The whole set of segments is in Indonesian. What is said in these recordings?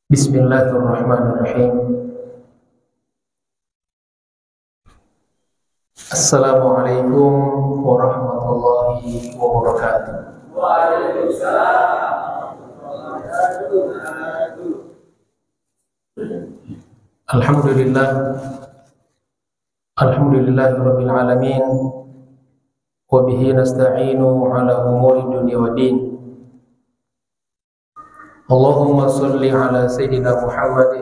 Bismillahirrahmanirrahim. Assalamualaikum warahmatullahi wabarakatuh. Waalaikumsalam warahmatullahi wabarakatuh. Alhamdulillah, alhamdulillahirabbil alamin, wa bihi nasta'inu ala umuri dunya waddin. Allahumma shalli ala sayyidina Muhammad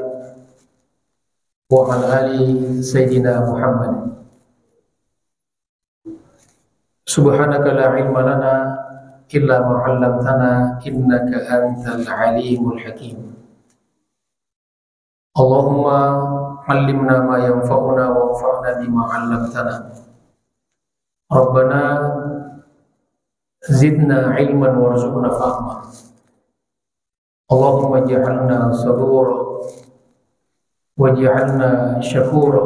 wa ala ali sayyidina Muhammad. Subhanaka la ilma lana illa ma 'allamtana innaka antal alimul hakim. Allahumma 'allimna ma yanfa'una wanfa'na bima 'allamtana. Rabbana zidna ilman warzuqna fahma. Allahumma ij'alna sabura waj'alna syakura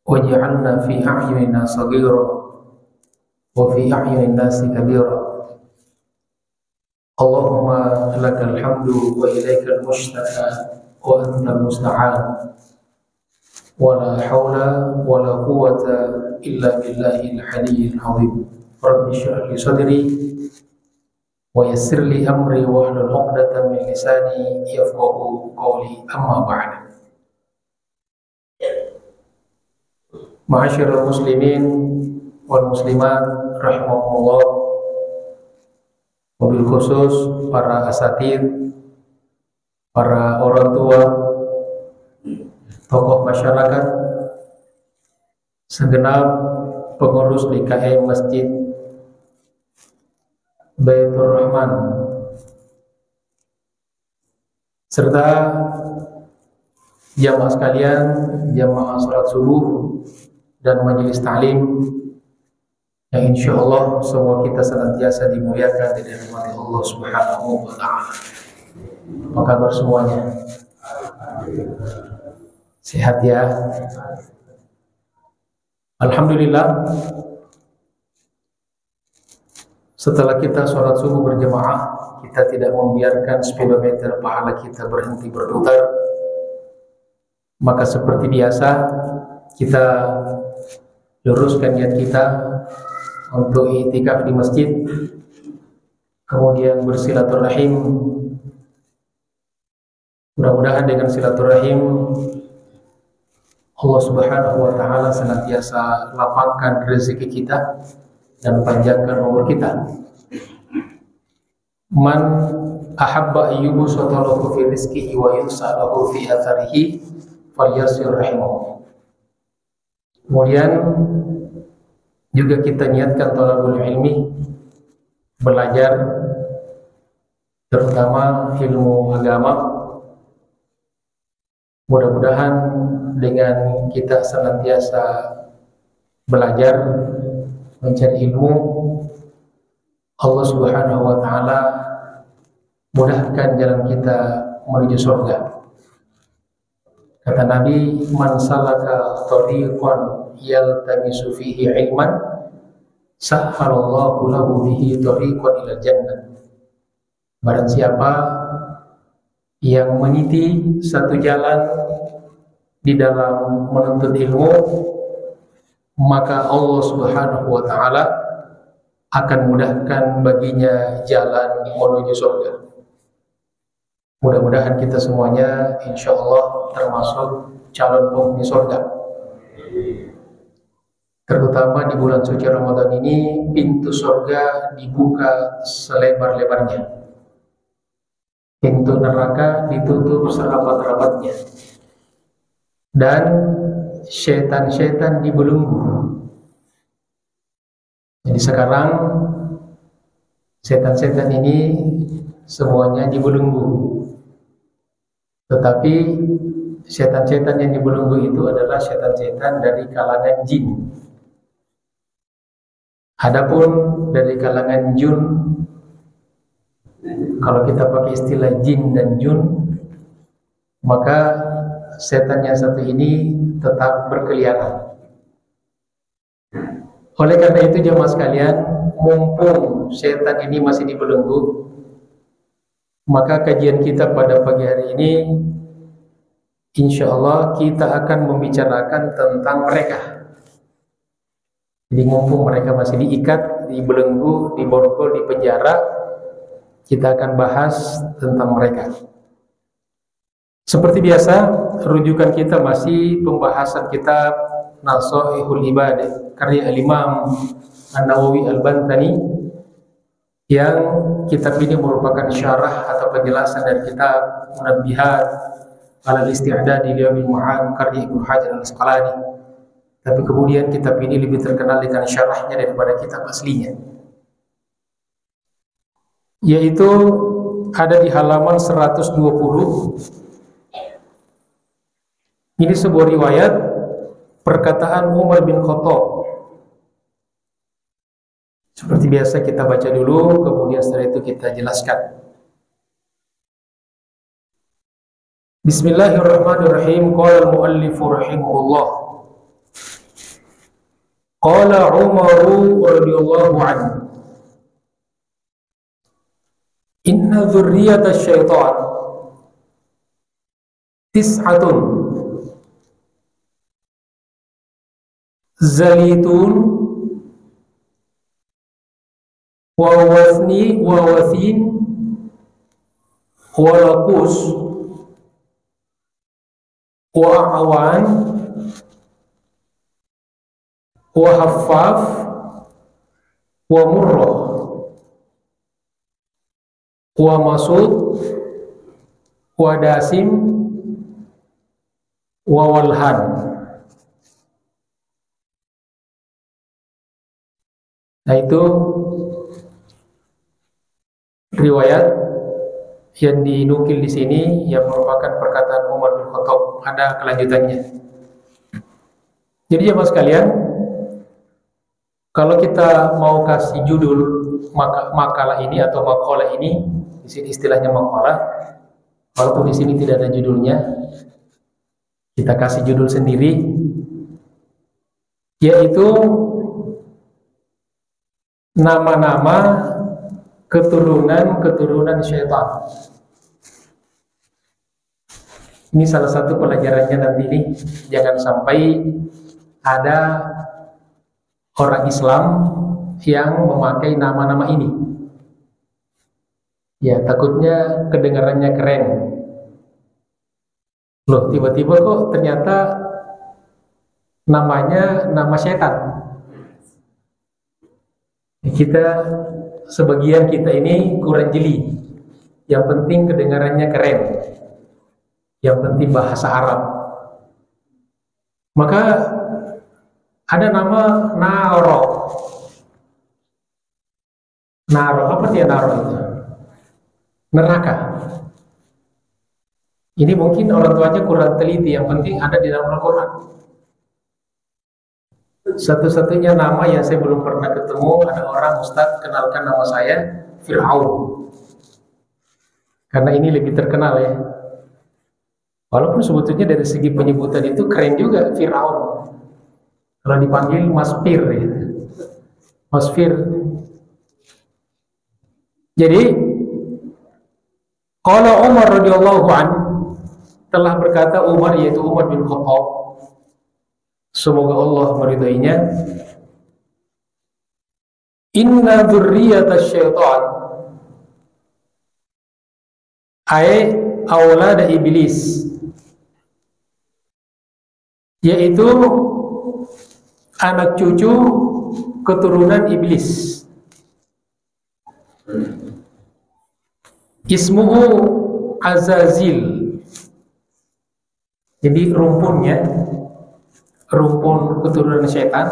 waj'alna fi a'yunina saghira wa fi a'yunin nasi kabira. Allahumma lakal hamdu wa ilaikal mushtaka wa antal musta'an wa la hawla wa la quwwata illa billahil aliyyil azim. Rabbi shrah li sadri wa yassir li amri wa hlul 'uqdatam min lisani yafqahu qawli, amma ba'd. Ma'asyiral muslimin wal muslimat rahimakumullah, wabil khusus para asatidz, para orang tua, tokoh masyarakat, segenap pengurus DKM Masjid Baitur Rahman, serta jamaah sekalian, jamaah salat subuh dan majelis ta'lim yang insya Allah semua kita senantiasa dimuliakan dan dirahmati Allah Subhanahu wa ta'ala. Apa kabar semuanya? Sehat ya? Alhamdulillah. Setelah kita sholat subuh berjamaah, kita tidak membiarkan speedometer pahala kita berhenti berputar. Maka seperti biasa, kita luruskan niat kita untuk i'tikaf di masjid, kemudian bersilaturahim. Mudah-mudahan dengan silaturahim Allah Subhanahu wa ta'ala senantiasa lapangkan rezeki kita dan panjangkan umur kita. Man ahabba ayyubu satalahu fi rizqihi wa yusa'alahu fi atharihi falyasir rahimahu. Kemudian juga kita niatkan thalabul ilmi, belajar terutama ilmu agama. Mudah-mudahan dengan kita senantiasa belajar mencari ilmu, Allah Subhanahu wa ta'ala mudahkan jalan kita menuju surga. Kata Nabi, man salaka tariqan yaltamisu fihi ilman sahhalallahu lahu bihi tariqan ila jannah. Barang siapa yang meniti satu jalan di dalam menuntut ilmu, maka Allah Subhanahu wa ta'ala akan mudahkan baginya jalan menuju surga. Mudah-mudahan kita semuanya insya Allah termasuk calon penghuni surga. Terutama di bulan suci Ramadan ini, pintu surga dibuka selebar-lebarnya, pintu neraka ditutup serapat-rapatnya, dan syaitan-syaitan dibelenggu. Jadi sekarang syaitan-syaitan ini semuanya dibelenggu. Tetapi syaitan-syaitan yang dibelenggu itu adalah syaitan-syaitan dari kalangan jin. Adapun dari kalangan jun, kalau kita pakai istilah jin dan jun, maka setan yang satu ini tetap berkeliaran. Oleh karena itu jemaah sekalian, mumpung setan ini masih dibelenggu, maka kajian kita pada pagi hari ini insya Allah kita akan membicarakan tentang mereka. Jadi mumpung mereka masih diikat, dibelenggu, diborgol, di penjara, kita akan bahas tentang mereka. Seperti biasa, rujukan kita masih pembahasan kitab Nasaihul Ibadah karya Al-Imam An-Nawawi Al-Bantani, yang kitab ini merupakan syarah atau penjelasan dari kitab Munabbihat ala Isti'dad li Yaumil Ma'ad karya Ibnu Hajar Al-Asqalani. Tapi kemudian kitab ini lebih terkenal dengan syarahnya daripada kitab aslinya, yaitu ada di halaman 120. Ini sebuah riwayat perkataan Umar bin Khattab. Seperti biasa kita baca dulu, kemudian setelah itu kita jelaskan. Bismillahirrahmanirrahim. Qala al-muallif rahimahullah. Qala Umar radhiyallahu anhu. Inna dzurriyyata syaitan tis'atun zalitun wa wathin wa laqus wa awan wa haffaf wa murrah wa masud wa dasim wa walhan. Nah, itu riwayat yang dinukil di sini yang merupakan perkataan Umar bin Khattab. Ada kelanjutannya. Jadi jemaah sekalian, kalau kita mau kasih judul makalah ini atau makalah ini, di sini istilahnya makalah, walaupun di sini tidak ada judulnya, kita kasih judul sendiri, yaitu nama-nama keturunan syaitan. Ini salah satu pelajarannya nanti nih, jangan sampai ada orang Islam yang memakai nama-nama ini. Ya, takutnya kedengarannya keren. Loh, tiba-tiba kok ternyata namanya nama setan. Sebagian kita ini kurang jeli. Yang penting kedengarannya keren, yang penting bahasa Arab. Maka ada nama Naro. Naro, apa dia Naro itu? Neraka. Ini mungkin orang tuanya kurang teliti. Yang penting ada di dalam Al-Quran. Satu-satunya nama yang saya belum pernah ketemu, ada orang, Ustaz, kenalkan nama saya Fir'aun, karena ini lebih terkenal ya. Walaupun sebetulnya dari segi penyebutan itu keren juga, Fir'aun. Kalau dipanggil Mas Fir ya. Mas Fir. Jadi qala Umar radhiyallahu anhu, telah berkata Umar, yaitu Umar bin Khattab, semoga Allah meridainya, inna dzurriyyata syaitan ay aulada iblis, yaitu anak cucu keturunan iblis. Ismuhu Azazil. Jadi rumpun keturunan syaitan,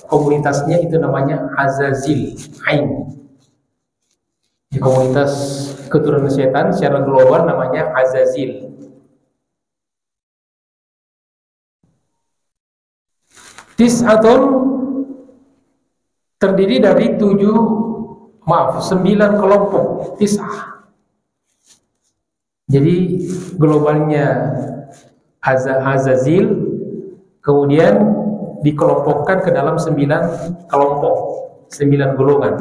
komunitasnya itu namanya Azazil Ain. Di komunitas keturunan syaitan secara global namanya Azazil. Tis'atun terdiri dari 9 kelompok. Tis'ah. Jadi globalnya Azazil, kemudian dikelompokkan ke dalam 9 kelompok. 9 golongan.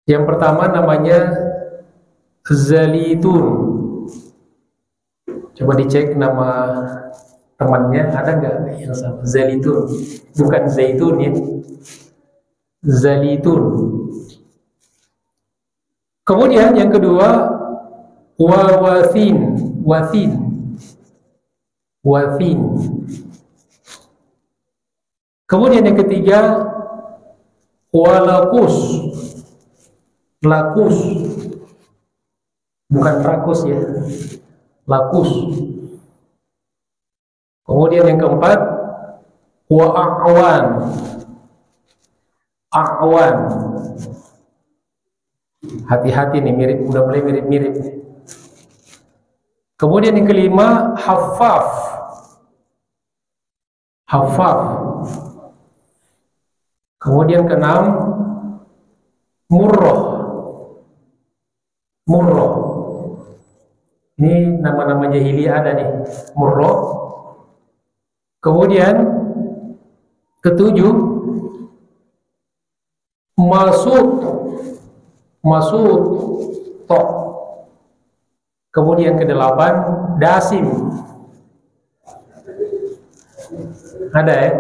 Yang pertama namanya zalitun. Coba dicek nama temannya, ada nggak yang sama? Zalitun, bukan zaitun ya. Zalitun. Kemudian yang kedua wathin. Kemudian yang ketiga lakus, bukan rakus ya, lakus. Kemudian yang keempat a'wan. Hati-hati nih, udah mulai mirip-mirip. Kemudian yang kelima haffaf. Kemudian keenam murroh. Ini nama-nama jahiliyah ada nih, murroh. Kemudian ketujuh masud tok. Kemudian kedelapan dasim. Ada ya?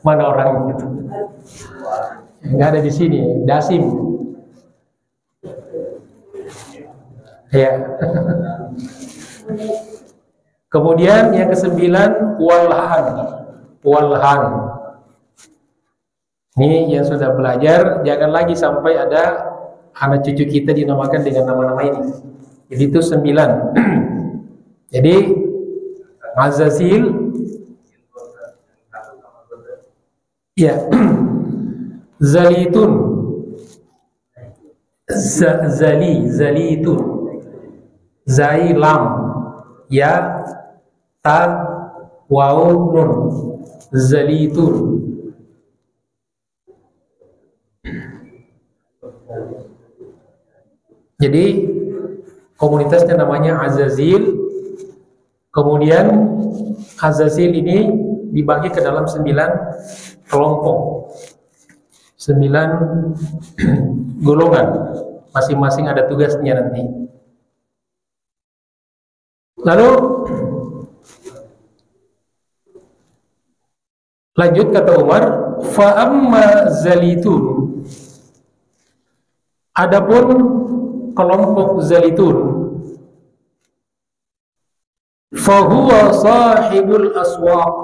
Mana orang itu? Nggak ada di sini. Dasim. Ya. Kemudian yang ke-9 walhan. Ini yang sudah belajar, jangan lagi sampai ada anak cucu kita dinamakan dengan nama-nama ini. Jadi itu 9. Jadi Azazil, ya, Zalitun, Zalitun, Zailam, ya, ta, waw, nun, Zalitun. Jadi komunitasnya namanya Azazil. Kemudian Azazil ini dibagi ke dalam 9 kelompok, 9 golongan. Masing-masing ada tugasnya nanti. Lalu lanjut kata Umar, fa amma zalitun. Adapun kelompok zalitun, fahuwa sahibul aswaq.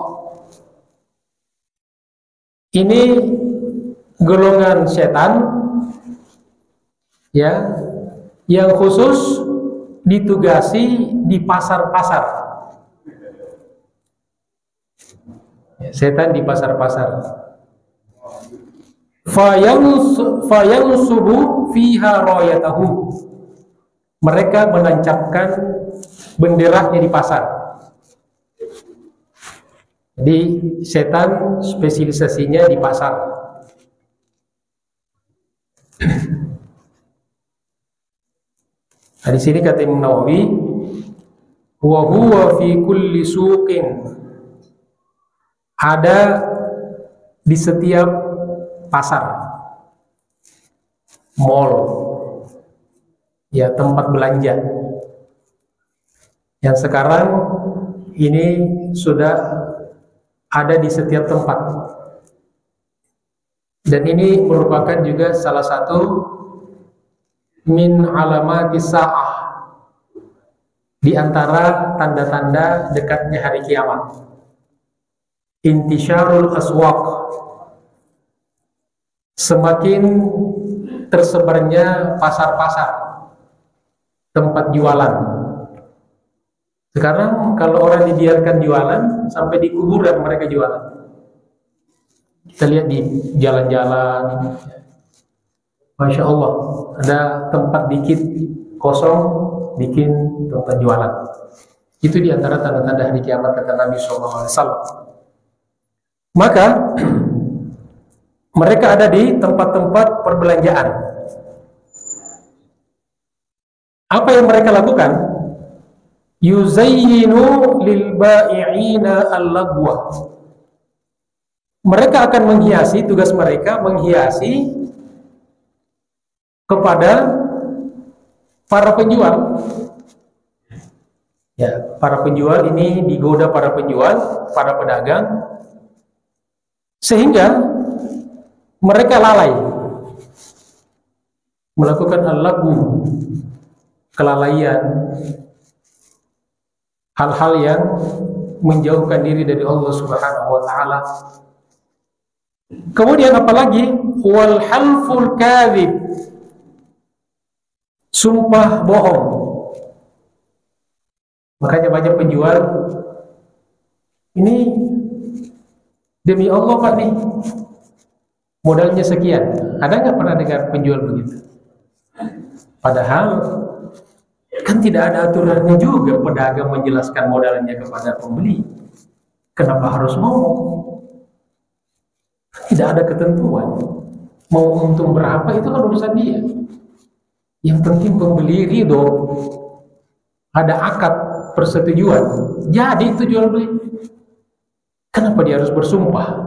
Ini golongan setan ya, yang khusus ditugasi di pasar-pasar. Setan di pasar-pasar. Fayansubu fiha rayatahu. Mereka menancapkan benderanya di pasar. Jadi setan spesialisasinya di pasar. Nah, di sini kata Imam Nawawi, wa huwa fi kulli suqin. Ada di setiap pasar, mall, ya, tempat belanja. Yang sekarang ini sudah ada di setiap tempat. Dan ini merupakan juga salah satu min alamatis sa'ah, di antara tanda-tanda dekatnya hari kiamat. Intisyarul aswaq, semakin tersebarnya pasar-pasar, tempat jualan. Sekarang kalau orang dibiarkan jualan, sampai di kuburan mereka jualan. Kita lihat di jalan-jalan, Masya Allah, ada tempat dikit kosong, bikin tempat jualan. Itu di antara tanda-tanda hari kiamat, kata Nabi SAW. Maka mereka ada di tempat-tempat perbelanjaan. Apa yang mereka lakukan? Yuzayyinu lil ba'i'ina al-lagwa. mereka akan menghiasi, tugas mereka menghiasi kepada para penjual. Ya, para penjual ini digoda para penjual, para pedagang, sehingga mereka lalai melakukan al-lagwu, kelalaian, hal-hal yang menjauhkan diri dari Allah Subhanahu wa taala. Kemudian apalagi wal halful kadzib, sumpah bohong. Makanya banyak penjual, ini demi Allah Pak nih, modalnya sekian. Ada nggak pernah dengar penjual begitu? Padahal kan tidak ada aturannya juga pedagang menjelaskan modalnya kepada pembeli. Kenapa harus ngomong? Tidak ada ketentuan. Mau untung berapa itu kan urusan dia. Yang penting pembeli ridho, ada akad persetujuan, jadi itu jual beli. Kenapa dia harus bersumpah?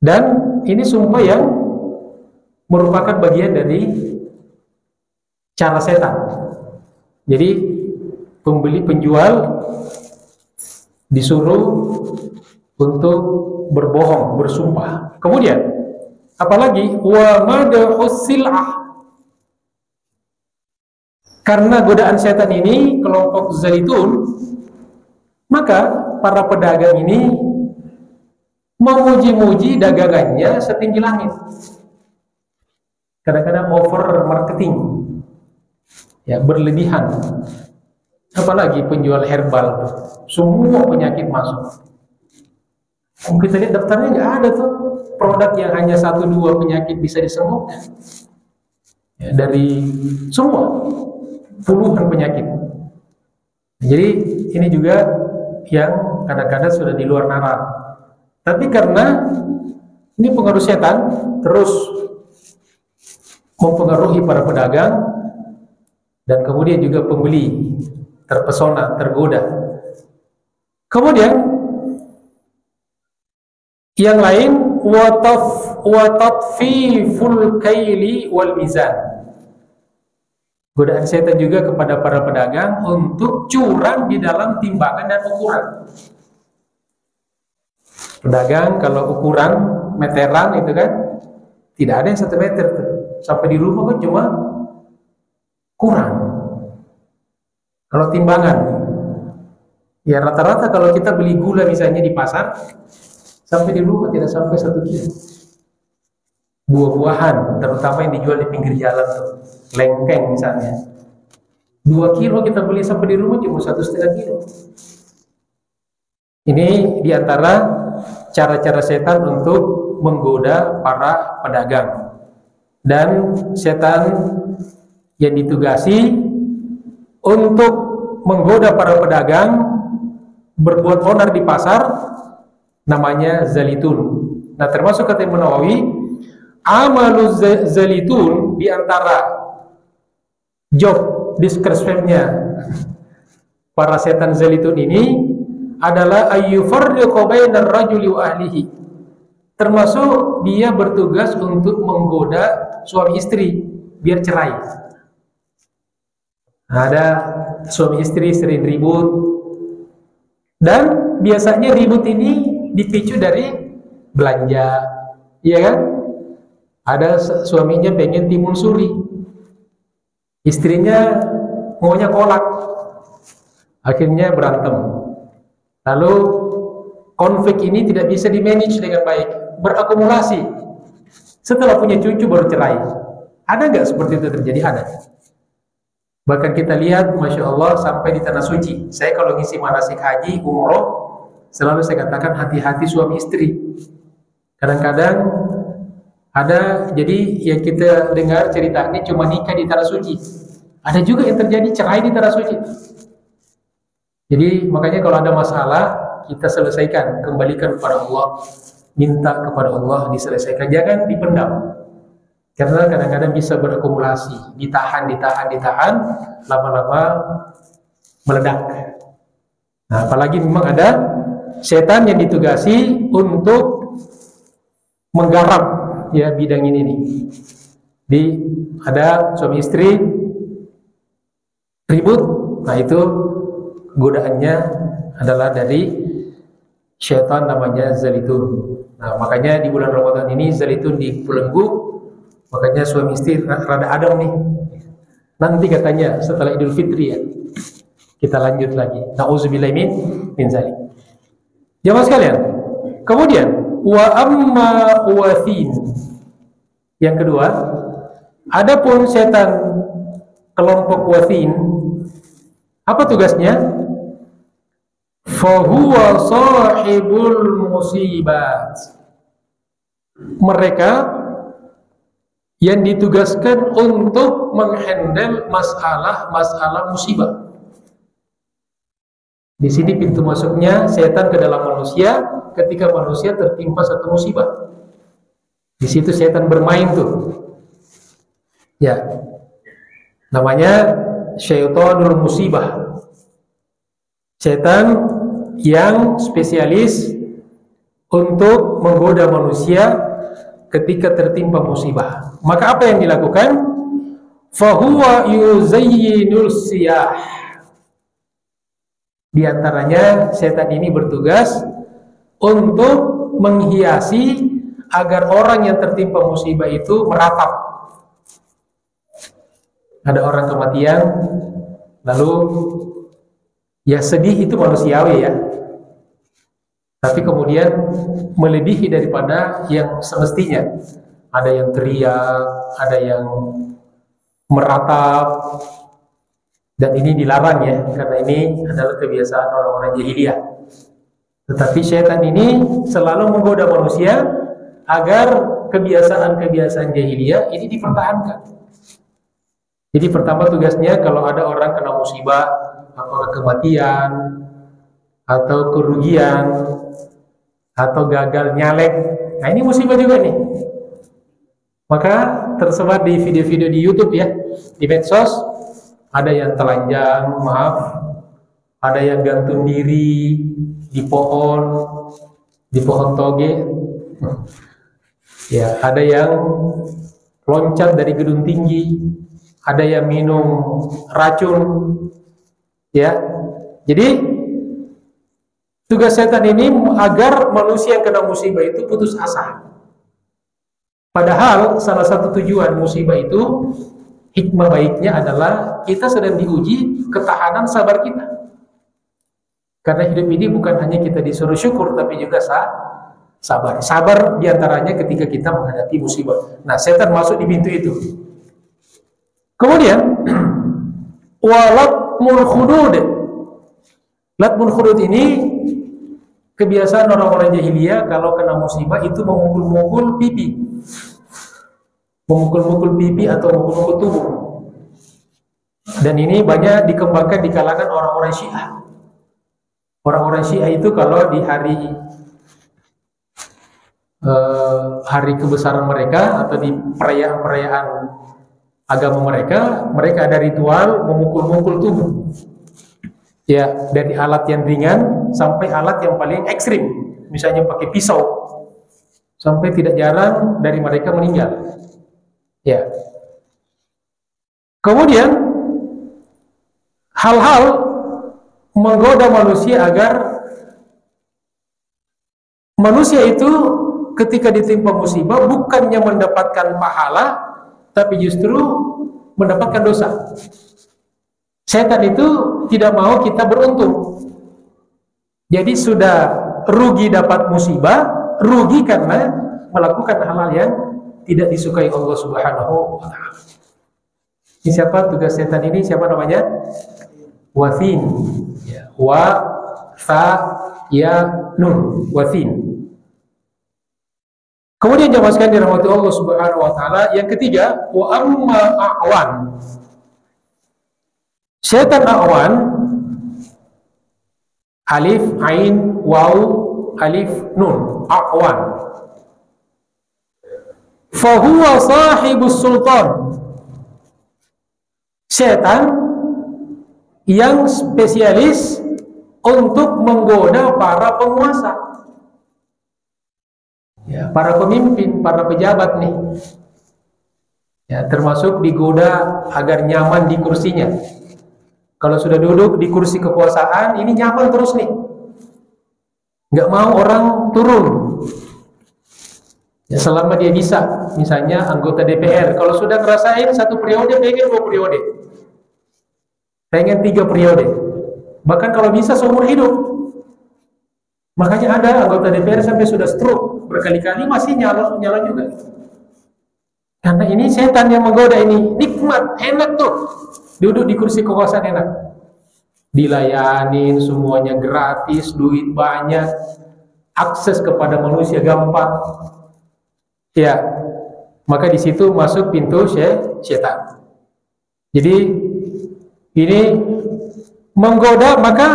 Dan ini sumpah yang merupakan bagian dari cara setan. Jadi pembeli penjual disuruh untuk berbohong, bersumpah. Kemudian apalagi wa madhus sil'ah. Karena godaan setan ini kelompok Zalitun, maka para pedagang ini memuji-muji dagangannya setinggi langit. Kadang-kadang over marketing, ya, berlebihan. Apalagi penjual herbal, semua penyakit masuk. Kita lihat daftarnya nggak ada tuh produk yang hanya 1-2 penyakit bisa disembuhkan, ya, dari semua puluhan penyakit. Jadi ini juga yang kadang-kadang sudah di luar nalar. Tapi karena ini pengaruh setan terus mempengaruhi para pedagang, dan kemudian juga pembeli terpesona, tergoda. Kemudian yang lain watatfiful kaili wal mizan. Godaan setan juga kepada para pedagang untuk curang di dalam timbangan dan ukuran. Pedagang kalau ukuran meteran itu kan tidak ada yang 1 meter tuh. Sampai di rumah kan cuma kurang. Kalau timbangan, ya rata-rata kalau kita beli gula misalnya di pasar, sampai di rumah tidak sampai 1 kilo. Buah-buahan, terutama yang dijual di pinggir jalan tuh, lengkeng misalnya, 2 kilo kita beli, sampai di rumah cuma 1,5 kilo. Ini diantara cara-cara setan untuk menggoda para pedagang. Dan setan yang ditugasi untuk menggoda para pedagang berbuat onar di pasar namanya Zalitun. Nah, termasuk kata Imam Nawawi, amaluz Zalitun, di antara job description-nya para setan Zalitun ini adalah ayyufarriqu bainar rajuli wa ahlihi. Termasuk dia bertugas untuk menggoda suami istri biar cerai. Ada suami istri sering ribut, dan biasanya ribut ini dipicu dari belanja, iya kan? Ada suaminya pengen timun suri, istrinya maunya kolak, akhirnya berantem. Lalu konflik ini tidak bisa di-manage dengan baik, berakumulasi. Setelah punya cucu baru cerai. Ada nggak seperti itu terjadi? Ada. Bahkan kita lihat, Masya Allah, sampai di tanah suci. Saya kalau ngisi manasik haji, umroh, selalu saya katakan hati-hati suami istri. Kadang-kadang ada, jadi yang kita dengar ceritanya cuma nikah di tanah suci. Ada juga yang terjadi cerai di tanah suci. Jadi makanya kalau ada masalah, kita selesaikan, kembalikan kepada Allah, minta kepada Allah diselesaikan, jangan dipendam. Karena kadang-kadang bisa berakumulasi, ditahan, lama-lama meledak. Nah, apalagi memang ada setan yang ditugasi untuk menggarap ya bidang ini nih. Ada suami istri ribut, nah itu godaannya adalah dari syaitan namanya zalitun. Nah makanya di bulan Ramadan ini zalitun dibelenggu, makanya suami istri rada adem nih. Nanti katanya setelah Idul Fitri ya kita lanjut lagi. Nauzubillahi min zalik. Jamaah sekalian, kemudian wa amma wathin. Yang kedua, adapun setan kelompok wathin, apa tugasnya? Fahuwa sahibul musibat. Mereka yang ditugaskan untuk menghandle masalah-masalah musibah. Di sini pintu masuknya setan ke dalam manusia ketika manusia tertimpa satu musibah. Di situ setan bermain tuh. Ya. Namanya syaitanul musibah. Setan yang spesialis untuk menggoda manusia ketika tertimpa musibah. Maka apa yang dilakukan? Fahuwa yuzayyinul siyah. Di antaranya setan ini bertugas untuk menghiasi agar orang yang tertimpa musibah itu meratap. Ada orang kematian, lalu ya sedih itu manusiawi ya. Tapi kemudian melebihi daripada yang semestinya. Ada yang teriak, ada yang meratap. Dan ini dilarang ya, karena ini adalah kebiasaan orang-orang jahiliyah. Tetapi syaitan ini selalu menggoda manusia agar kebiasaan-kebiasaan jahiliyah ini dipertahankan. Jadi pertama tugasnya kalau ada orang kena musibah, apakah kematian, atau kerugian, atau gagal nyalek, nah ini musibah juga nih. Maka tersebar di video-video di YouTube ya, di medsos. Ada yang telanjang, ada yang gantung diri di pohon toge, ya, ada yang loncat dari gedung tinggi, ada yang minum racun, ya. Jadi tugas setan ini agar manusia yang kena musibah itu putus asa. Padahal salah satu tujuan musibah itu, hikmah baiknya adalah kita sedang diuji ketahanan sabar kita. Karena hidup ini bukan hanya kita disuruh syukur, tapi juga sabar. Sabar diantaranya ketika kita menghadapi musibah. Nah, setan masuk di pintu itu. Kemudian, walatmul khudud. Latmul khudud ini kebiasaan orang-orang jahiliyah kalau kena musibah itu memukul-mukul pipi. Memukul-mukul pipi atau memukul-mukul tubuh. Dan ini banyak dikembangkan di kalangan orang-orang Syiah. Orang-orang Syiah itu kalau di hari kebesaran mereka atau di perayaan-perayaan agama mereka ada ritual memukul-mukul tubuh. Ya, dari alat yang ringan sampai alat yang paling ekstrim. Misalnya pakai pisau. Sampai tidak jarang dari mereka meninggal. Ya. Kemudian hal-hal menggoda manusia agar manusia itu ketika ditimpa musibah bukannya mendapatkan pahala, tapi justru mendapatkan dosa. Setan itu tidak mau kita beruntung. Jadi sudah rugi dapat musibah, rugi karena melakukan hal-hal yang tidak disukai Allah Subhanahu wa ta'ala. Ini siapa tugas setan ini? Siapa namanya? Wathin. Ya. Wa fa ya nun. Wathin. Kemudian jamaah sekalian dirahmati Allah Subhanahu wa ta'ala, yang ketiga, wa amma a'wan. Setan a'wan, alif ain waw alif nun, a'wan. Fahuwa sahibus sultan. Setan yang spesialis untuk menggoda para penguasa. Ya, para pemimpin, para pejabat nih, ya, termasuk digoda agar nyaman di kursinya. Kalau sudah duduk di kursi kekuasaan, ini nyaman terus nih, nggak mau orang turun. Ya, selama dia bisa, misalnya anggota DPR, kalau sudah ngerasain 1 periode, pengen 2 periode, pengen 3 periode, bahkan kalau bisa seumur hidup. Makanya ada anggota DPR sampai sudah stroke berkali-kali masih nyala juga. Karena ini setan yang menggoda ini. Nikmat, enak tuh, duduk di kursi kekuasaan enak, dilayanin semuanya gratis, duit banyak, akses kepada manusia gampang. Ya, maka di situ masuk pintu setan. Jadi ini menggoda. Maka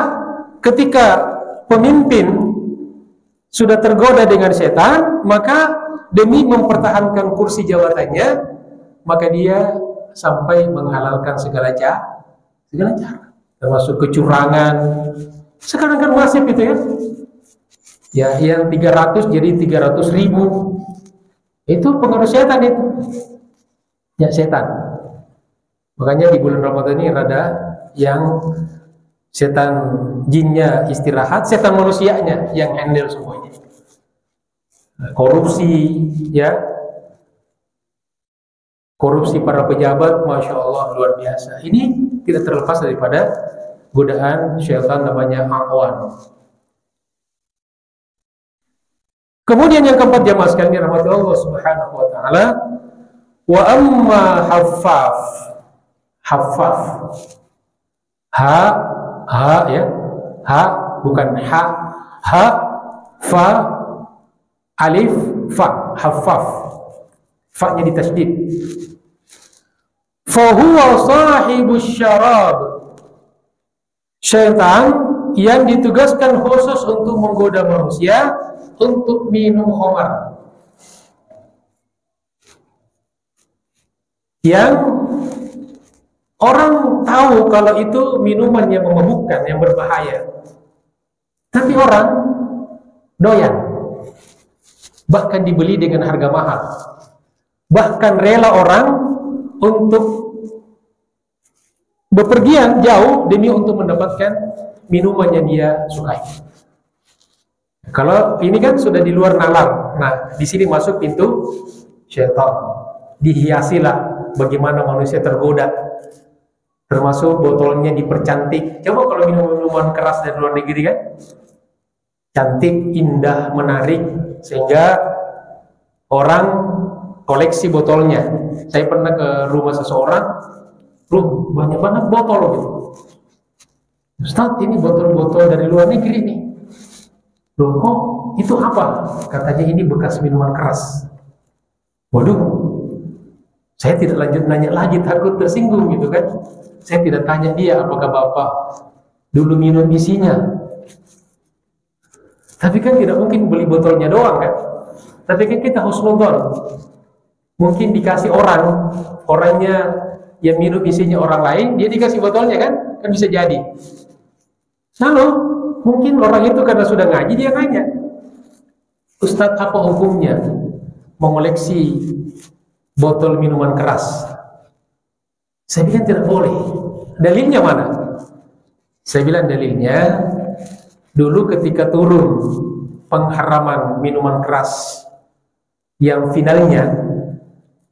ketika pemimpin sudah tergoda dengan setan, maka demi mempertahankan kursi jabatannya, maka dia sampai menghalalkan segala cara, termasuk kecurangan. Sekarang kan masif itu ya. Ya, yang 300 jadi 300.000. Itu pengaruh setan itu. Ya, setan. Makanya di bulan Ramadan ini rada yang setan jinnya istirahat, setan manusianya yang handle semuanya. Korupsi, ya. Korupsi para pejabat, Masya Allah, luar biasa. Ini tidak terlepas daripada godaan syaitan namanya A'wan. Kemudian yang keempat, jamaah sekalian dirahmati Allah Subhanahu wa taala, wa amma haffaf. Haffaf. Ha ya. Ha bukan ha. Ha fa alif fa, haffaf. Fa-nya ditasydid. Fa huwa sahibus syarab. Syaitan yang ditugaskan khusus untuk menggoda manusia untuk minum khamar, yang orang tahu kalau itu minuman yang memabukkan, yang berbahaya, tapi orang doyan, bahkan dibeli dengan harga mahal, bahkan rela orang untuk bepergian jauh demi untuk mendapatkan minuman yang dia sukai. Kalau ini kan sudah di luar nalar. Nah, di sini masuk pintu syaitan. Dihiasilah bagaimana manusia tergoda. Termasuk botolnya dipercantik. Coba kalau minuman keras dari luar negeri kan, cantik, indah, menarik, sehingga orang koleksi botolnya. Saya pernah ke rumah seseorang, loh banyak banget botol gitu. Ustaz, ini botol-botol dari luar negeri nih. Loh kok itu apa? Katanya ini bekas minuman keras. Waduh, saya tidak lanjut nanya lagi, takut tersinggung gitu kan. Saya tidak tanya dia, apakah bapak dulu minum isinya. Tapi kan tidak mungkin beli botolnya doang kan. Tapi kan kita husnudzon. Mungkin dikasih orangnya yang minum isinya orang lain, dia dikasih botolnya kan bisa jadi. Lalu mungkin orang itu karena sudah ngaji, dia nanya, Ustadz, apa hukumnya mengoleksi botol minuman keras? Saya bilang tidak boleh. Dalilnya mana? Saya bilang dalilnya, dulu ketika turun pengharaman minuman keras yang finalnya,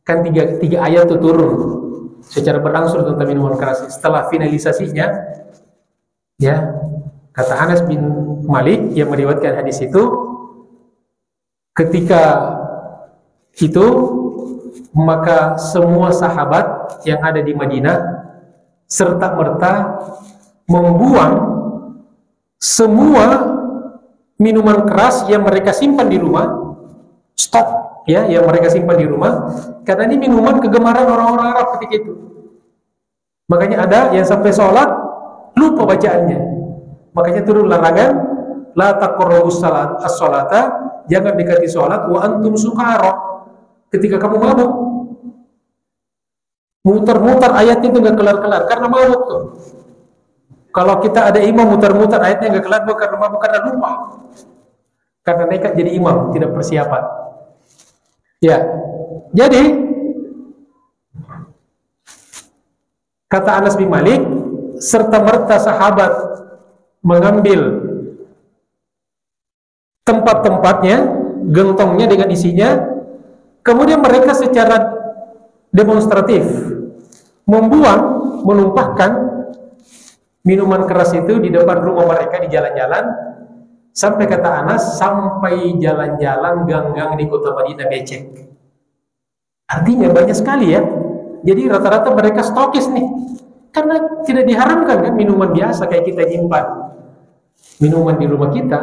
kan tiga ayat itu turun secara berangsur tentang minuman keras. Setelah finalisasinya, ya, kata Anas bin Malik yang meriwayatkan hadis itu, ketika itu maka semua sahabat yang ada di Madinah serta merta membuang semua minuman keras yang mereka simpan di rumah, stok ya yang mereka simpan di rumah, karena ini minuman kegemaran orang-orang Arab ketika itu. Makanya ada yang sampai sholat lupa bacaannya. Makanya turun larangan, la taqrabus as-salata, jangan dekati sholat wa antum sukara, ketika kamu mabuk. Muter-muter ayatnya itu nggak kelar-kelar karena mabuk tuh. Kalau kita ada imam muter-muter ayatnya nggak kelar, bukan karena mabuk, karena lupa, karena nekat jadi imam, tidak persiapan. Ya, jadi kata Anas bin Malik, serta merta sahabat mengambil tempat-tempatnya, gentongnya dengan isinya, kemudian mereka secara demonstratif menumpahkan minuman keras itu di depan rumah mereka di jalan-jalan, sampai kata Anas, sampai jalan-jalan gang-gang di kota Madinah becek. Artinya banyak sekali ya. Jadi rata-rata mereka stokis nih, karena tidak diharamkan kan minuman biasa kayak kita nyimpan minuman di rumah kita.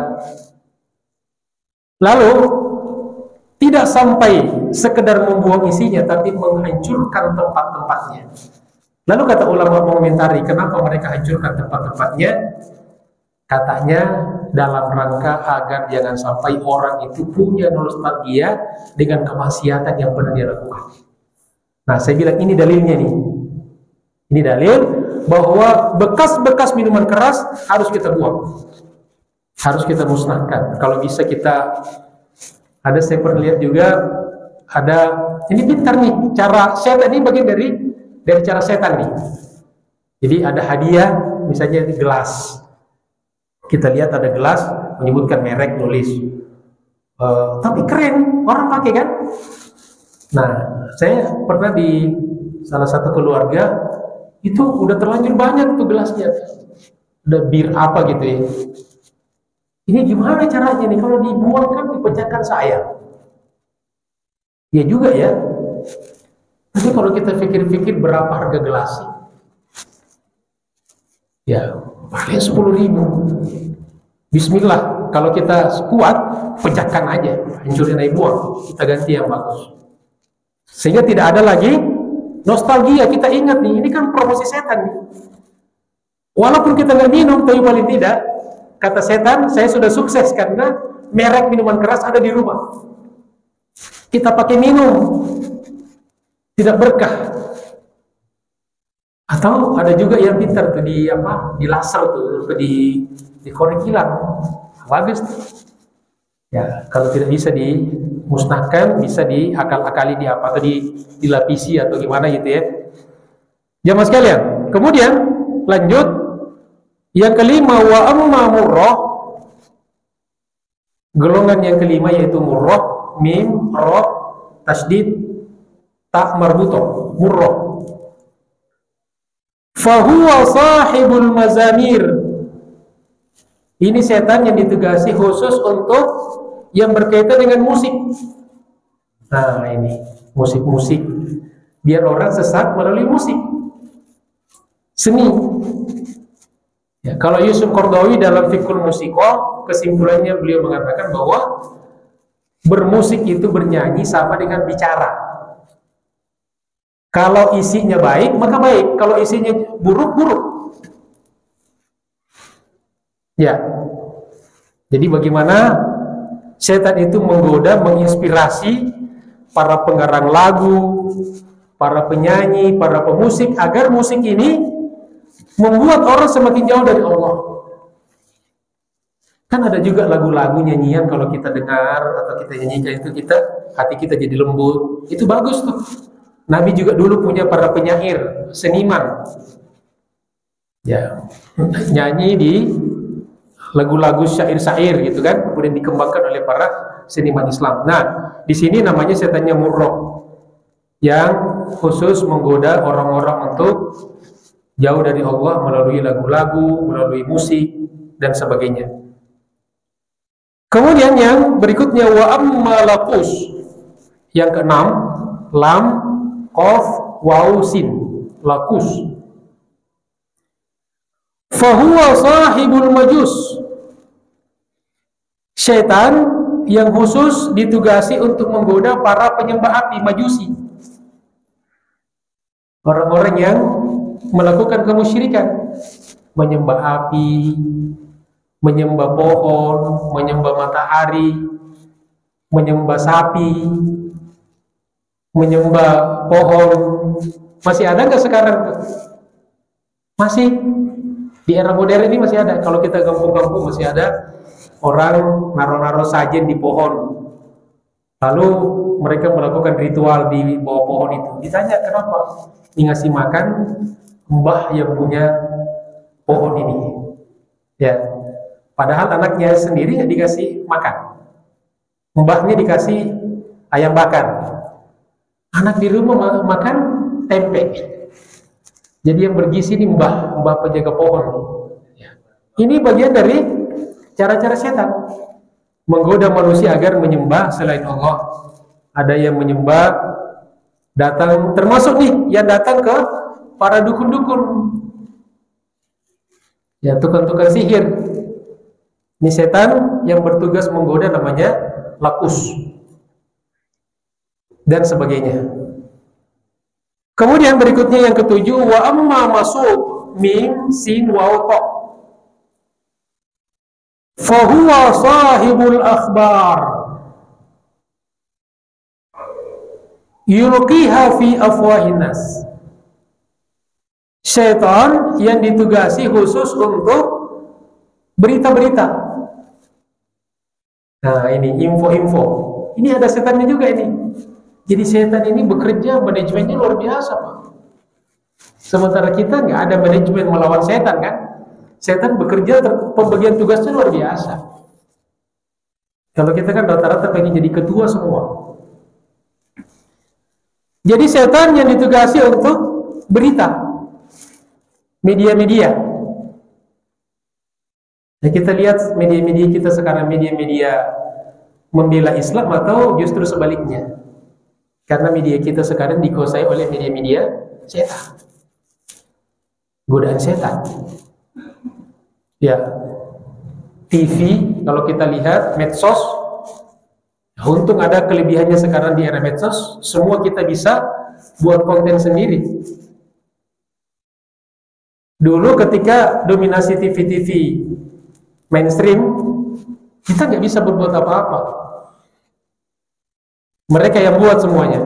Lalu tidak sampai sekedar membuang isinya, tapi menghancurkan tempat-tempatnya. Lalu kata ulama mengomentari kenapa mereka hancurkan tempat-tempatnya. Katanya dalam rangka agar jangan sampai orang itu punya nostalgia dengan kemaksiatan yang pernah dia lakukan. Nah, saya bilang ini dalilnya nih. Ini dalil bahwa bekas-bekas minuman keras harus kita buang, harus kita musnahkan. Kalau bisa kita, ada saya pernah lihat juga, ada, ini pintar nih cara setan, ini bagian dari cara setan nih. Jadi ada hadiah, misalnya di gelas. Kita lihat ada gelas menyebutkan merek, nulis, tapi keren, orang pakai kan. Nah, saya pernah di salah satu keluarga itu udah terlanjur banyak tuh gelasnya, udah bir apa gitu ya. Ini gimana caranya nih, kalau dibuang kan dipecahkan sayang. Ya juga ya. Tapi kalau kita pikir-pikir berapa harga gelas sih? Ya, paling 10.000. Bismillah, kalau kita kuat, pecahkan aja, hancurin aja, buang, kita ganti yang bagus. Sehingga tidak ada lagi nostalgia. Kita ingat nih, ini kan promosi setan nih. Walaupun kita nggak minum, tapi paling tidak kata setan, saya sudah sukses karena merek minuman keras ada di rumah. Kita pakai minum, tidak berkah. Atau ada juga yang pintar tuh di apa? Di laser tuh, di korek hilang. Bagus tuh. Ya, kalau tidak bisa dimusnahkan, bisa diakal-akali di apa, atau dilapisi atau gimana gitu ya. Jamaah sekalian, kemudian lanjut yang kelima, wa amma murrah. Golongan yang kelima yaitu murrah, mim, ra, tasdid, ta marbutoh, murrah. Fahuwa sahibul mazamir. Ini setan yang ditugasi khusus untuk yang berkaitan dengan musik. Nah, ini musik-musik, biar orang sesat melalui musik, seni. Ya, kalau Yusuf Qaradawi dalam Fiqhul Musiqah, kesimpulannya beliau mengatakan bahwa bermusik itu bernyanyi sama dengan bicara. Kalau isinya baik, maka baik. Kalau isinya buruk, buruk. Ya. Jadi bagaimana setan itu menggoda, menginspirasi para pengarang lagu, para penyanyi, para pemusik, agar musik ini membuat orang semakin jauh dari Allah. Kan ada juga lagu-lagu nyanyian kalau kita dengar atau kita nyanyikan itu, hati kita jadi lembut. Itu bagus tuh. Nabi juga dulu punya para penyair, seniman. Ya, nyanyi di lagu-lagu syair-syair gitu kan, kemudian dikembangkan oleh para seniman Islam. Nah, di sini namanya setannya murrah, yang khusus menggoda orang-orang untuk jauh dari Allah melalui lagu-lagu, melalui musik dan sebagainya. Kemudian yang berikutnya, wa amma laqus. Yang keenam, lam, qaf, waw, sin, laqus. Fahuwa sahibul majus. Syaitan yang khusus ditugasi untuk menggoda para penyembah api, majusi. Orang-orang yang melakukan kemusyrikan, menyembah api, menyembah pohon, menyembah matahari, menyembah sapi, menyembah pohon. Masih ada nggak sekarang? Masih. Di era modern ini masih ada. Kalau kita kampung-kampung masih ada orang naro-naro sajen di pohon. Lalu mereka melakukan ritual di bawah pohon itu. Ditanya kenapa? Ini ngasih makan mbah yang punya pohon ini. Ya, padahal anaknya sendiri nggak dikasih makan. Mbahnya dikasih ayam bakar. Anak di rumah makan tempe. Jadi yang bergizi ini mbah penjaga pohon. Ini bagian dari cara-cara setan menggoda manusia agar menyembah selain Allah. Ada yang menyembah, datang, termasuk nih yang datang ke para dukun-dukun, ya tukang-tukang sihir. Ini setan yang bertugas menggoda, namanya lakus dan sebagainya. Kemudian berikutnya yang ketujuh, wa amma masuk mim sin waw ta fahuwa sahibul akhbar yulqiha fi afwahin nas. Syaitan yang ditugasi khusus untuk berita-berita. Nah, ini info-info. Ini ada setannya juga ini. Jadi setan ini bekerja, manajemennya luar biasa, Pak. Sementara kita nggak ada manajemen melawan setan, kan? Setan bekerja, pembagian tugasnya luar biasa. Kalau kita kan rata-rata pengen jadi ketua semua. Jadi setan yang ditugasi untuk berita, media-media. Nah, kita lihat media-media kita sekarang, media-media membela Islam atau justru sebaliknya. Karena media kita sekarang dikuasai oleh media-media setan, godaan setan. Ya, TV kalau kita lihat, medsos. Untung ada kelebihannya sekarang di era medsos, semua kita bisa buat konten sendiri. Dulu ketika dominasi TV-TV mainstream, kita nggak bisa berbuat apa-apa. Mereka yang buat semuanya.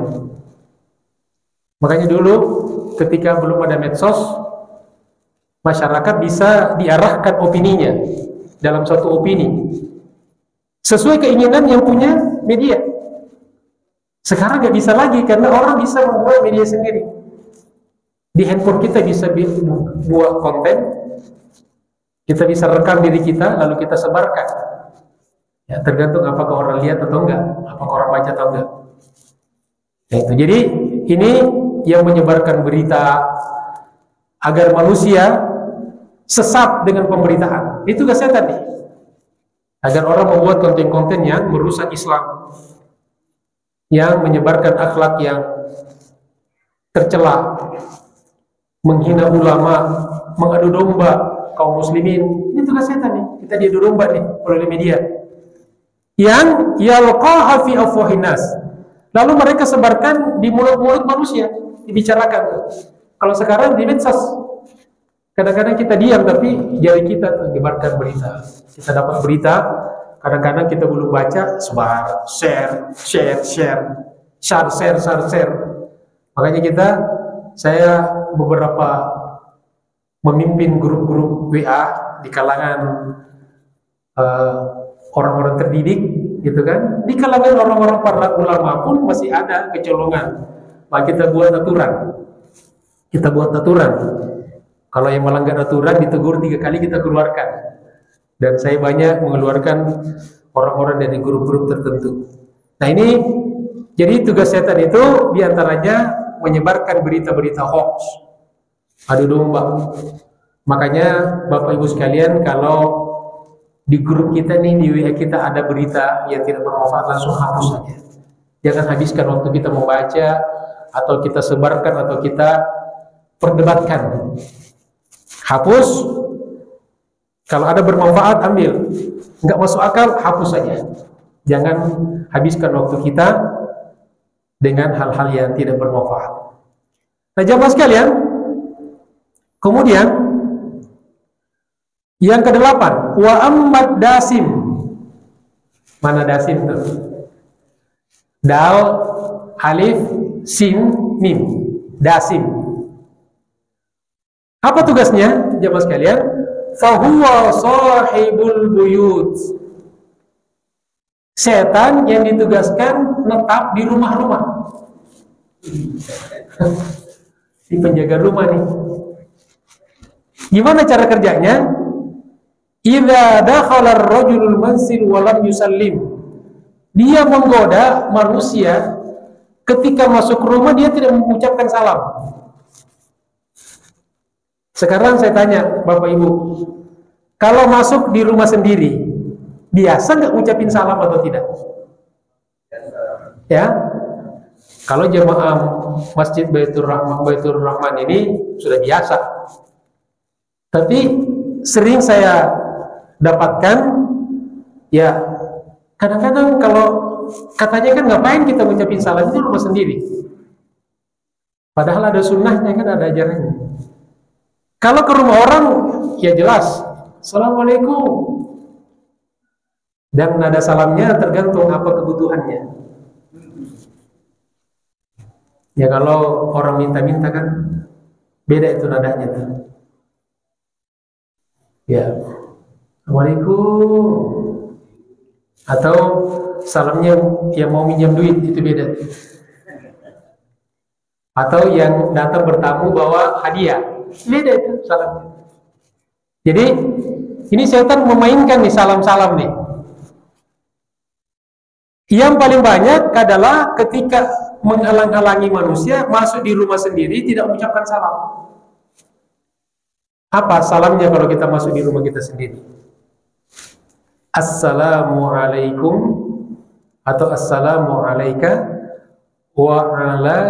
Makanya dulu ketika belum ada medsos, masyarakat bisa diarahkan opininya dalam suatu opini sesuai keinginan yang punya media. Sekarang nggak bisa lagi karena orang bisa membuat media sendiri. Di handphone kita bisa buat konten, kita bisa rekam diri kita lalu kita sebarkan. Ya, tergantung apakah orang lihat atau enggak, apakah orang baca atau enggak. Ya, itu. Jadi ini yang menyebarkan berita agar manusia sesat dengan pemberitaan. Itu tugas setan nih. Agar orang membuat konten-konten yang merusak Islam, yang menyebarkan akhlak yang tercela, menghina ulama, mengadu domba kaum muslimin. Ini tugas setan nih. Kita diadu domba nih oleh media. Yang yalqaha fi afwahin nas. Lalu mereka sebarkan di mulut-mulut manusia, dibicarakan. Kalau sekarang di medsos, kadang-kadang kita diam tapi jari kita tuh menyebarkan berita. Kita dapat berita, kadang-kadang kita belum baca, sebar, share. Makanya saya beberapa memimpin grup-grup WA di kalangan orang-orang terdidik, gitu kan? Di kalangan orang-orang para ulama pun masih ada kecolongan. Maka kita buat aturan. Kalau yang melanggar aturan ditegur 3 kali, kita keluarkan. Dan saya banyak mengeluarkan orang-orang dari grup-grup tertentu. Nah ini, jadi tugas setan itu diantaranya menyebarkan berita-berita hoax, adu domba. Makanya Bapak Ibu sekalian, kalau di grup kita nih, di WA kita ada berita yang tidak bermanfaat, langsung hapus saja. Jangan habiskan waktu kita membaca, atau kita sebarkan, atau kita perdebatkan. Hapus. Kalau ada bermanfaat, ambil. Nggak masuk akal, hapus saja. Jangan habiskan waktu kita dengan hal-hal yang tidak bermanfaat. Nah, jamaah sekalian, kemudian yang ke-8, wa ammad dasim. Mana dasim tuh? Dal, alif, sin, mim. Dasim. Apa tugasnya, jamaah sekalian? Fahuwa sahibul buyut. Setan yang ditugaskan menetap di rumah-rumah. Di penjaga rumah nih. Gimana cara kerjanya? Idza dakhala ar-rajulul manzil wa lam yusallim. Dia menggoda manusia ketika masuk rumah dia tidak mengucapkan salam. Sekarang saya tanya Bapak Ibu, kalau masuk di rumah sendiri, biasa nggak ngucapin salam atau tidak? Ya, kalau jemaah Masjid Baitur Rahman ini sudah biasa. Tapi sering saya dapatkan, ya kadang-kadang kalau katanya kan ngapain kita ngucapin salam di rumah sendiri? Padahal ada sunnahnya kan, ada ajarannya. Kalau ke rumah orang, ya jelas, Assalamualaikum. Dan nada salamnya tergantung apa kebutuhannya. Ya kalau orang minta-minta kan beda itu nadanya tuh. Ya, Assalamualaikum. Atau salamnya yang mau minjam duit itu beda. Atau yang datang bertamu bawa hadiah, beda itu salamnya. Jadi ini setan memainkan nih salam-salam nih. Yang paling banyak adalah ketika menghalang-halangi manusia masuk di rumah sendiri tidak mengucapkan salam. Apa salamnya kalau kita masuk di rumah kita sendiri? Assalamualaikum atau assalamualaika wa ala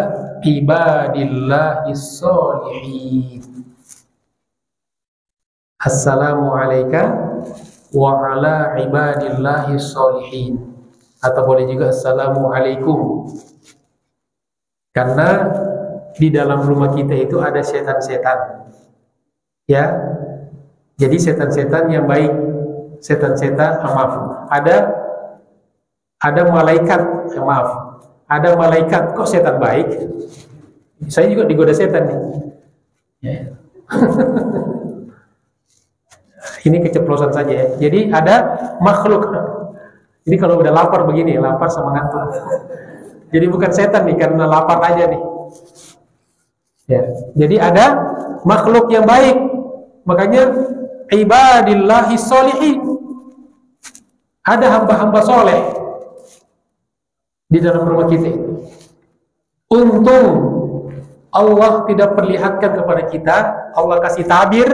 ibadillahis sholihin. Assalamualaika wa ala ibadillahis sholihin. Atau boleh juga assalamualaikum. Karena di dalam rumah kita itu ada setan-setan. Ya. Jadi setan-setan yang baik, setan-setan maaf. Ada malaikat, maaf. Ada malaikat kok setan baik. Saya juga digoda setan nih. Ya. Ini keceplosan saja ya. Jadi ada makhluk. Jadi kalau udah lapar begini, lapar sama ngantuk. Jadi bukan setan nih, karena lapar aja nih. Ya. Jadi ada makhluk yang baik. Makanya ibadillahi sholihin. Ada hamba-hamba soleh di dalam rumah kita. Untung Allah tidak perlihatkan kepada kita, Allah kasih tabir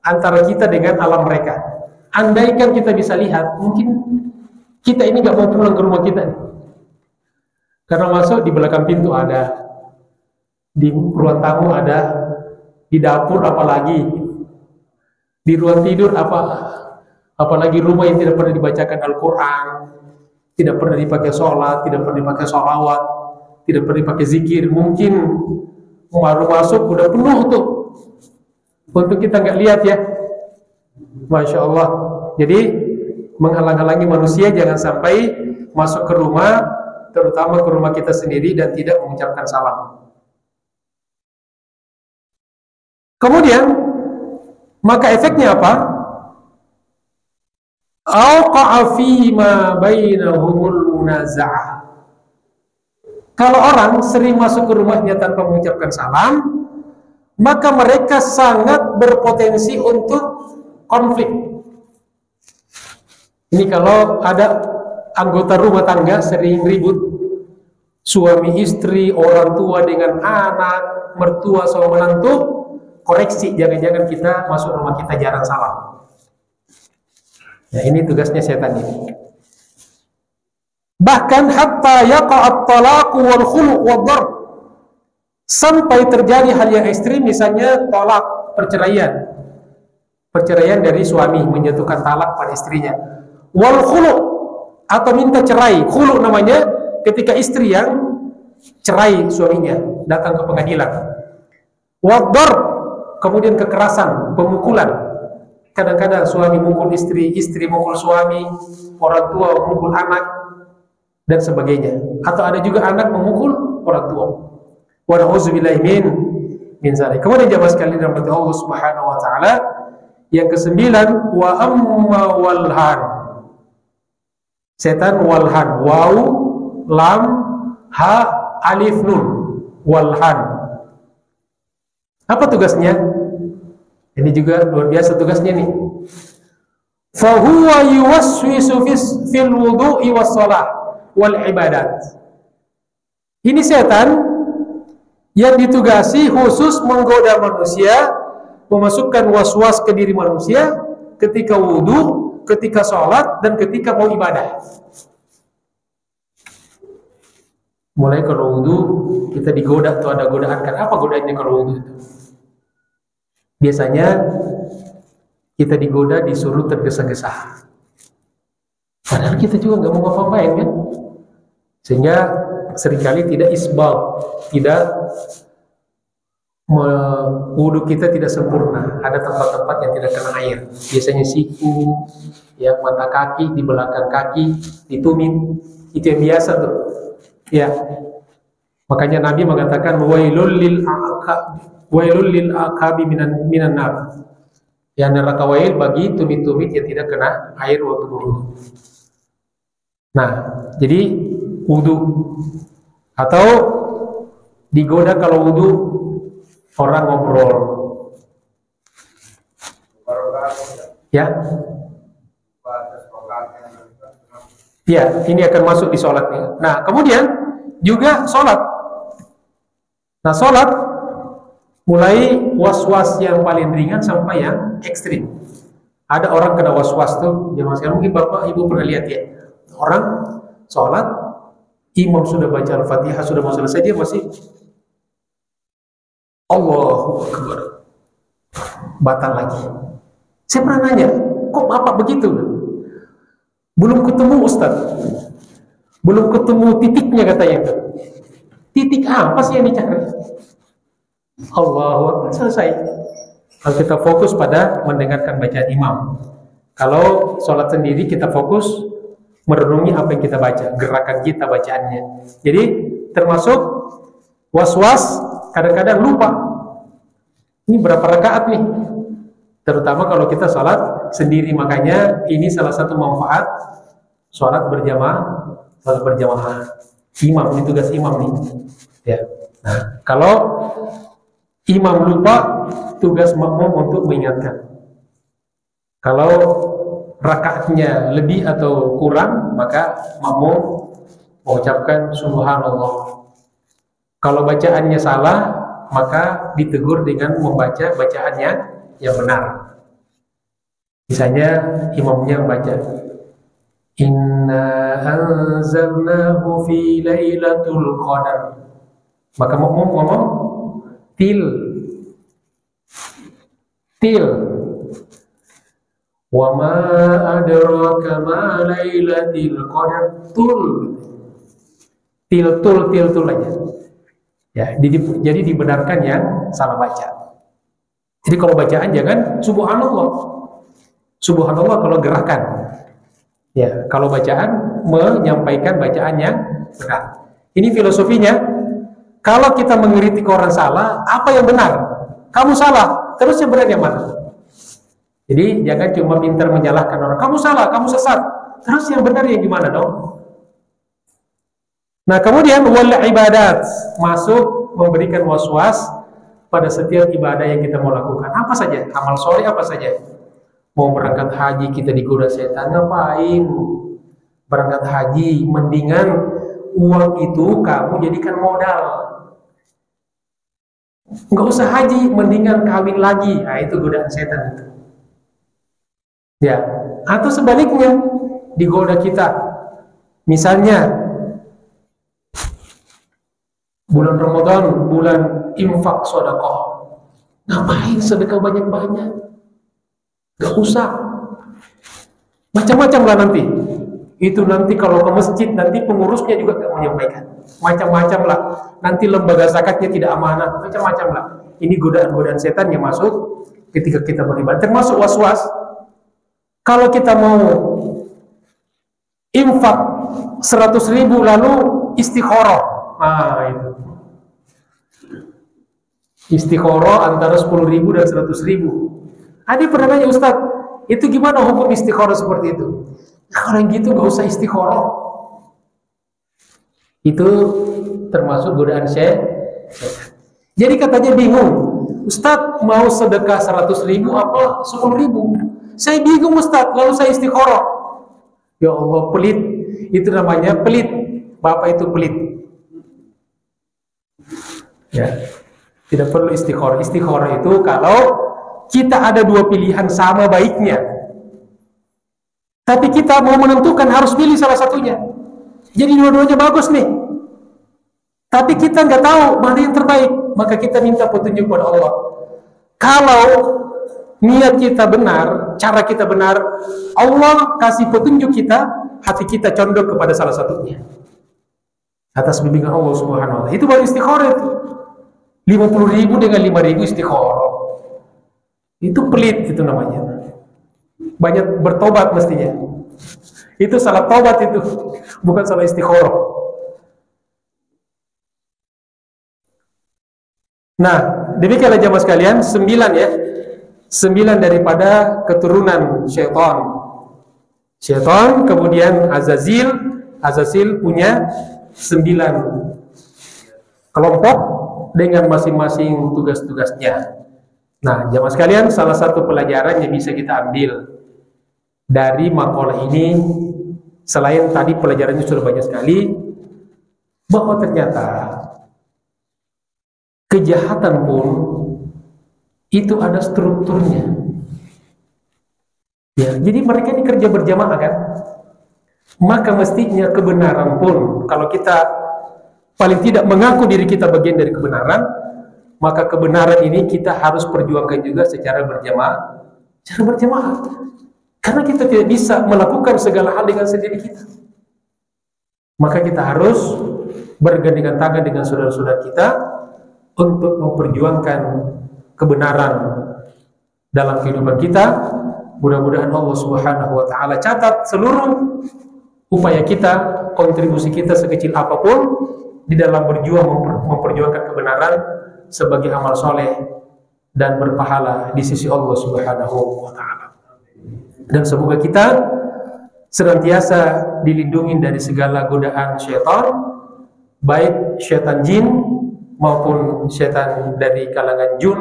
antara kita dengan alam mereka. Andaikan kita bisa lihat, mungkin kita ini nggak mau pulang ke rumah kita nih. Karena masuk di belakang pintu ada, di ruang tamu ada, di dapur apalagi, di ruang tidur apalagi rumah yang tidak pernah dibacakan Al-Quran, tidak pernah dipakai sholat, tidak pernah dipakai sholawat, tidak pernah dipakai zikir. Mungkin baru masuk udah penuh tuh. Untuk kita nggak lihat ya, Masya Allah. Jadi menghalang-halangi manusia jangan sampai masuk ke rumah, terutama ke rumah kita sendiri dan tidak mengucapkan salam. Kemudian maka efeknya apa? Auqa'a fi ma bainahumul munaza'ah. Kalau orang sering masuk ke rumahnya tanpa mengucapkan salam, maka mereka sangat berpotensi untuk konflik. Ini kalau ada anggota rumah tangga sering ribut, suami istri, orang tua dengan anak, mertua sama menantu, koreksi, jangan-jangan kita masuk rumah kita jarang salam. Ya, ini tugasnya setan ini. Bahkan hatta yaqa'at talaqu wal khulu' wad darb. Sampai terjadi hal yang ekstrim, misalnya talak, perceraian. Perceraian dari suami menjatuhkan talak pada istrinya. Wal khulu' atau minta cerai. Khulu' namanya ketika istri yang cerai suaminya, datang ke pengadilan. Wad darb, kemudian kekerasan, pemukulan. Kadang-kadang suami mukul istri, istri mukul suami, orang tua mukul anak, dan sebagainya. Atau ada juga anak memukul orang tua. Wa na'udzubillahi min zalik. Kemudian jamaah sekalian dirahmati Allah Subhanahu wa taala, yang kesembilan, wa amma walhan. Setan walhan, waw lam, ha, alif, nun, walhan. Apa tugasnya? Ini juga luar biasa tugasnya nih. Fahuwa yuwaswisu fil wudu'i was shalah wal ibadat. Ini setan yang ditugasi khusus menggoda manusia, memasukkan was-was ke diri manusia ketika wudu, ketika sholat, dan ketika mau ibadah. Mulai kalau wudu kita digoda, tuh ada godaan kan? Apa godaannya kalau wudu itu? Biasanya kita digoda disuruh tergesa-gesa. Padahal kita juga nggak mau ngapa-ngapain kan? Sehingga seringkali tidak isbal, tidak wudu kita tidak sempurna. Ada tempat-tempat yang tidak kena air. Biasanya siku, ya, mata kaki, di belakang kaki, di tumit. Itu yang biasa tuh. Ya. Makanya Nabi mengatakan wailul lil aqabi minan nar. Ya, neraka wail bagi tumit-tumit yang tidak kena air waktu berwudu. Nah, jadi wudu atau digoda kalau wudu orang ngobrol, ya, ya, ini akan masuk di sholatnya. Nah, kemudian juga sholat. Nah, sholat mulai was-was yang paling ringan sampai yang ekstrim. Ada orang kena was-was tuh, zaman sekarang mungkin bapak ibu pernah lihat ya, orang sholat, imam sudah baca Al-Fatihah, sudah mau selesai, dia masih Allahu Akbar, batal lagi. Saya pernah nanya, kok bapak begitu? Belum ketemu Ustaz, belum ketemu titiknya katanya. Titik apa sih yang dicari? Allahu Akbar, selesai. Kalau kita fokus pada mendengarkan bacaan imam. Kalau sholat sendiri kita fokus merenungi apa yang kita baca, gerakan kita bacaannya. Jadi termasuk was-was, kadang-kadang lupa. Ini berapa rakaat nih? Terutama kalau kita sholat sendiri. Makanya ini salah satu manfaat sholat berjamaah. Sholat berjamaah. Imam, ini tugas imam nih. Ya. Nah, kalau imam lupa, tugas makmum untuk mengingatkan. Kalau rakaatnya lebih atau kurang, maka makmum mengucapkan subhanallah. Kalau bacaannya salah, maka ditegur dengan membaca bacaannya yang benar. Misalnya imamnya membaca inna anzalnahu fi lailatul qadar, maka makmum ngomong til wa ma adraka ma lailatul qadar, tul aja. Ya, jadi dibenarkan yang salah baca. Jadi kalau bacaan jangan subhanallah. Subhanallah kalau gerakan. Ya, kalau bacaan menyampaikan bacaan yang benar. Ini filosofinya. Kalau kita mengkritik orang salah, apa yang benar? Kamu salah, terus yang benar yang mana? Jadi jangan cuma pintar menyalahkan orang. Kamu salah, kamu sesat. Terus yang benar yang gimana dong? Nah, kemudian wal ibadat, masuk memberikan was-was pada setiap ibadah yang kita mau lakukan. Apa saja? Amal soleh apa saja? Mau berangkat haji kita digoda setan, ngapain? Berangkat haji, mendingan uang itu kamu jadikan modal. Nggak usah haji, mendingan kawin lagi. Nah, itu godaan setan itu. Ya, atau sebaliknya digoda kita. Misalnya bulan Ramadan, bulan infak sedekah. Ngapain sedekah banyak-banyak? Gak usah. Macam-macam lah nanti. Itu nanti kalau ke masjid, nanti pengurusnya juga gak menyampaikan. Macam-macam lah. Nanti lembaga zakatnya tidak amanah. Macam-macam lah. Ini godaan-godaan setan yang masuk ketika kita beribadah. Termasuk was-was. Kalau kita mau infak 100.000 lalu istikharah. Ah, itu. Istikharah antara 10.000 dan 100.000. Ada pernah nanya, Ustaz, itu gimana hukum istikharah seperti itu? Nah, kalau yang gitu gak usah istikharah. Itu termasuk godaan setan. Jadi katanya bingung, Ustadz mau sedekah 100.000 apa 10.000? Saya bingung Ustadz, lalu saya istikharah. Ya Allah, pelit. Itu namanya pelit. Bapak itu pelit. Ya, tidak perlu istikharah. Istikharah itu kalau kita ada dua pilihan sama baiknya, tapi kita mau menentukan harus pilih salah satunya. Jadi dua-duanya bagus nih, tapi kita nggak tahu mana yang terbaik, maka kita minta petunjuk pada Allah. Kalau niat kita benar, cara kita benar, Allah kasih petunjuk kita, hati kita condong kepada salah satunya atas bimbingan Allah Subhanahu wa Ta'ala. Itu baru istikharah itu. 50.000 dengan 5.000 istikharah. Itu pelit itu namanya. Banyak bertobat mestinya. Itu salah tobat itu, bukan salah istikharah. Nah, demikianlah jamaah sekalian, 9 ya. 9 daripada keturunan syaitan. Syaitan, kemudian Azazil. Azazil punya 9 kelompok dengan masing-masing tugas-tugasnya. Nah, jamaah sekalian, salah satu pelajaran yang bisa kita ambil dari makalah ini, selain tadi pelajarannya sudah banyak sekali, bahwa ternyata kejahatan pun itu ada strukturnya. Ya, jadi mereka ini kerja berjamaah kan? Maka mestinya kebenaran pun, kalau kita paling tidak mengaku diri kita bagian dari kebenaran, maka kebenaran ini kita harus perjuangkan juga secara berjamaah. Secara berjamaah. Karena kita tidak bisa melakukan segala hal dengan sendiri kita. Maka kita harus bergandengan tangan dengan saudara-saudara kita untuk memperjuangkan kebenaran dalam kehidupan kita. Mudah-mudahan Allah Subhanahu wa Ta'ala catat seluruh upaya kita, kontribusi kita sekecil apapun di dalam berjuang memperjuangkan kebenaran sebagai amal soleh dan berpahala di sisi Allah Subhanahu wa Ta'ala. Dan semoga kita senantiasa dilindungi dari segala godaan syaitan, baik syaitan jin maupun syaitan dari kalangan jin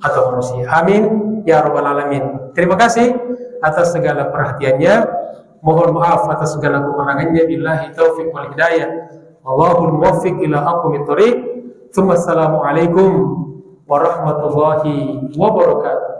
atau manusia. Amin ya rabbal alamin. Terima kasih atas segala perhatiannya. Mohon maaf atas segala kekurangannya. Billahi taufiq wal hidayah. Allahul muwaffiq ila aqwamit thoriq. Assalamualaikum warahmatullahi wabarakatuh.